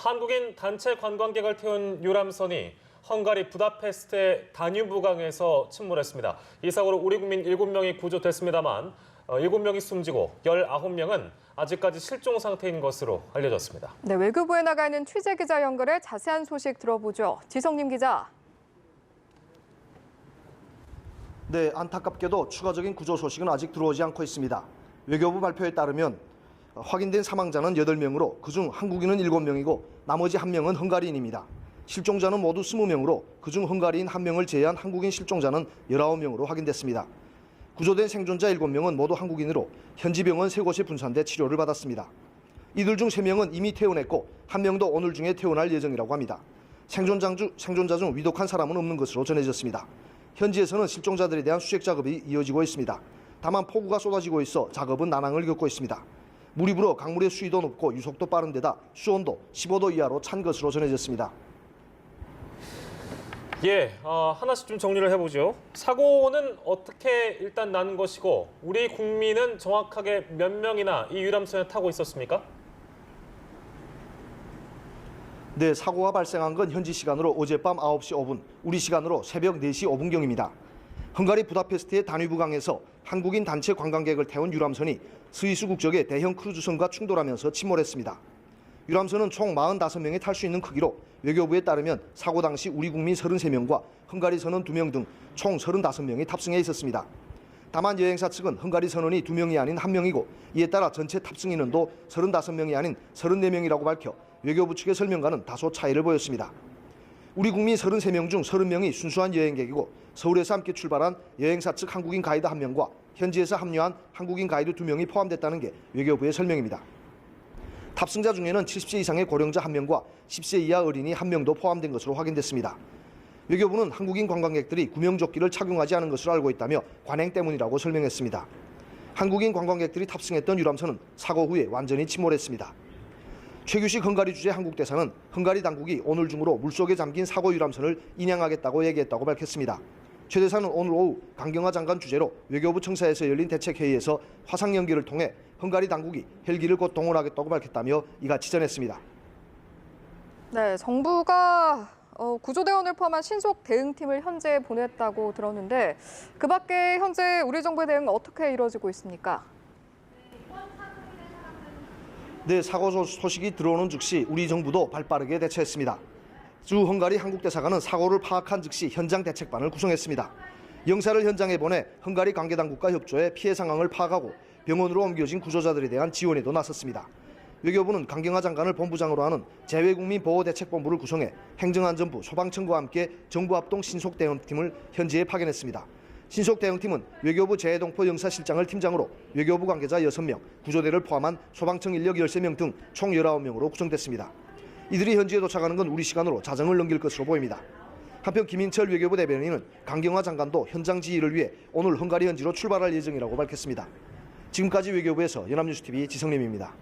한국인 단체 관광객을 태운 유람선이 헝가리 부다페스트의 다뉴브강에서 침몰했습니다. 이 사고로 우리 국민 7명이 구조됐습니다만 7명이 숨지고 19명은 아직까지 실종 상태인 것으로 알려졌습니다. 네, 외교부에 나가 있는 취재기자 연결해 자세한 소식 들어보죠. 지성님 기자. 네, 안타깝게도 추가적인 구조 소식은 아직 들어오지 않고 있습니다. 외교부 발표에 따르면 확인된 사망자는 8명으로 그중 한국인은 7명이고 나머지 1명은 헝가리인입니다. 실종자는 모두 20명으로 그중 헝가리인 1명을 제외한 한국인 실종자는 19명으로 확인됐습니다. 구조된 생존자 7명은 모두 한국인으로 현지 병원 3곳에 분산돼 치료를 받았습니다. 이들 중 3명은 이미 퇴원했고 1명도 오늘 중에 퇴원할 예정이라고 합니다. 생존자 중 위독한 사람은 없는 것으로 전해졌습니다. 현지에서는 실종자들에 대한 수색 작업이 이어지고 있습니다. 다만 폭우가 쏟아지고 있어 작업은 난항을 겪고 있습니다. 물이 불어 강물의 수위도 높고 유속도 빠른 데다 수온도 15도 이하로 찬 것으로 전해졌습니다. 하나씩 좀 정리를 해보죠. 사고는 어떻게 일단 난 것이고 우리 국민은 정확하게 몇 명이나 이 유람선에 타고 있었습니까? 네, 사고가 발생한 건 현지 시간으로 어젯밤 9시 5분, 우리 시간으로 새벽 4시 5분경입니다. 헝가리 부다페스트의 다뉴브강에서 한국인 단체 관광객을 태운 유람선이 스위스 국적의 대형 크루즈선과 충돌하면서 침몰했습니다. 유람선은 총 45명이 탈 수 있는 크기로 외교부에 따르면 사고 당시 우리 국민 33명과 헝가리 선원 2명 등 총 35명이 탑승해 있었습니다. 다만 여행사 측은 헝가리 선원이 2명이 아닌 1명이고 이에 따라 전체 탑승 인원도 35명이 아닌 34명이라고 밝혀 외교부 측의 설명과는 다소 차이를 보였습니다. 우리 국민 33명 중 30명이 순수한 여행객이고 서울에서 함께 출발한 여행사 측 한국인 가이드 1명과 현지에서 합류한 한국인 가이드 2명이 포함됐다는 게 외교부의 설명입니다. 탑승자 중에는 70세 이상의 고령자 1명과 10세 이하 어린이 1명도 포함된 것으로 확인됐습니다. 외교부는 한국인 관광객들이 구명조끼를 착용하지 않은 것으로 알고 있다며 관행 때문이라고 설명했습니다. 한국인 관광객들이 탑승했던 유람선은 사고 후에 완전히 침몰했습니다. 최규식 헝가리 주재 한국 대사는 헝가리 당국이 오늘 중으로 물속에 잠긴 사고 유람선을 인양하겠다고 얘기했다고 밝혔습니다. 최 대사는 오늘 오후 강경화 장관 주재로 외교부 청사에서 열린 대책회의에서 화상 연결을 통해 헝가리 당국이 헬기를 곧 동원하겠다고 밝혔다며 이같이 전했습니다. 네, 정부가 구조대원을 포함한 신속 대응팀을 현지에 보냈다고 들었는데 그 밖에 현재 우리 정부의 대응은 어떻게 이루어지고 있습니까? 네, 사고 소식이 들어오는 즉시 우리 정부도 발빠르게 대처했습니다. 주 헝가리 한국 대사관은 사고를 파악한 즉시 현장 대책반을 구성했습니다. 영사를 현장에 보내 헝가리 관계당국과 협조해 피해 상황을 파악하고 병원으로 옮겨진 구조자들에 대한 지원에도 나섰습니다. 외교부는 강경화 장관을 본부장으로 하는 재외국민보호대책본부를 구성해 행정안전부, 소방청과 함께 정부합동 신속대응팀을 현지에 파견했습니다. 신속대응팀은 외교부 재해동포 영사실장을 팀장으로 외교부 관계자 6명, 구조대를 포함한 소방청 인력 13명 등 총 19명으로 구성됐습니다. 이들이 현지에 도착하는 건 우리 시간으로 자정을 넘길 것으로 보입니다. 한편 김인철 외교부 대변인은 강경화 장관도 현장 지휘를 위해 오늘 헝가리 현지로 출발할 예정이라고 밝혔습니다. 지금까지 외교부에서 연합뉴스TV 지성림입니다.